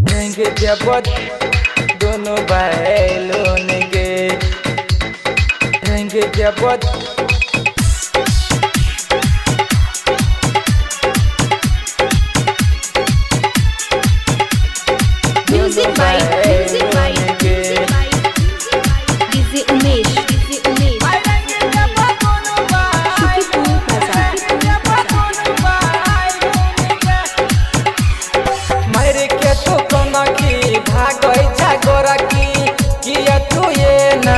रहेंगे जब दोनों बैलों के, रहेंगे जब Music by DJ Umesh. मेरे के तो कोना की भागै छा गोरा की किया तू ये ना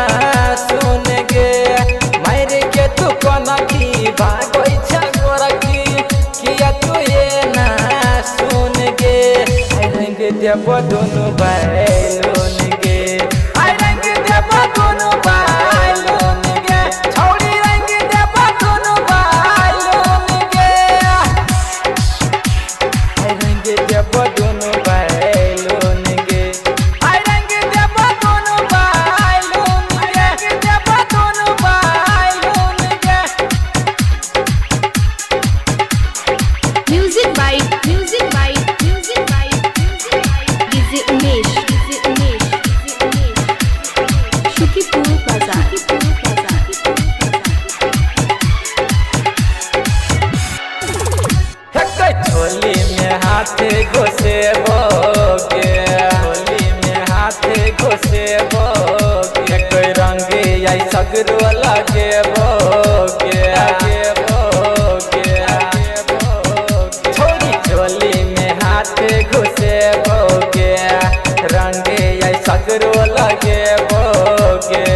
सुन गे। मेरे के तो कोना की भागै छा गोरा की किया तू ये ना सुन गे। रहेंगे जब दोनों बैलों के, रहेंगे जब दोनों बैलों के, छोड़ी रहेंगे जब दोनों बैलों के, रहेंगे जब दोनों बैलों के, रहेंगे जब दोनों बैलों के, जब दोनों बैलों के। Music by DJ Umesh. Shukipur Bazaar. झोली में हाथ घोसे बोगे, झोली में हाथ घोसे बोगे, कोई रंग आई सगरो लगे बोगे, छोरी झोली में हाथ घुसे बोगे, रंग आई सगरो लगे बोगे।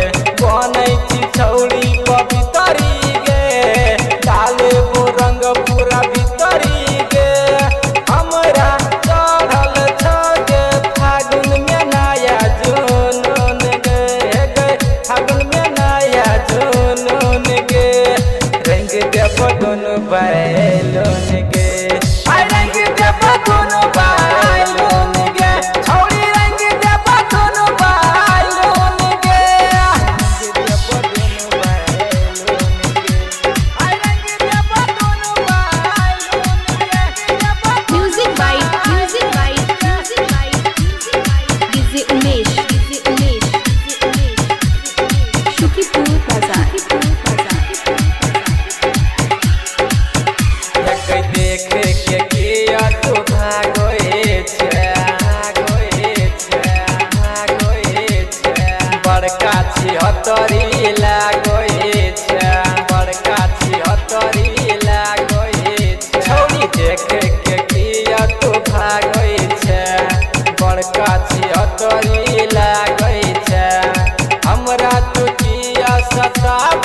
बनै छी छौरी पवितरी गे, डाले वो रंग पूरा भीतरी गे। हमरा चढ़ल छगे फागुन में नया जुनून गे, फागुन में नया जुनून गे। रंग देव दोनों बैलों के, रंग देव दोनों बैलों के, छौरी रंग देव दोनों बैलों के, रंग देव दोनों बैलों के, रंग देव दोनों बैलों के। Music by DJ Umesh. Shukipur Bazaar. देख के किया तू भागोए छे, बड़का छिहत्तरी लागोए छे, बड़का छिहत्तरी लागोए छे। छौरी देख के किया तू भागोए छे, बड़का छिहत्तरी लागोए छे। हमरा तू किया सताब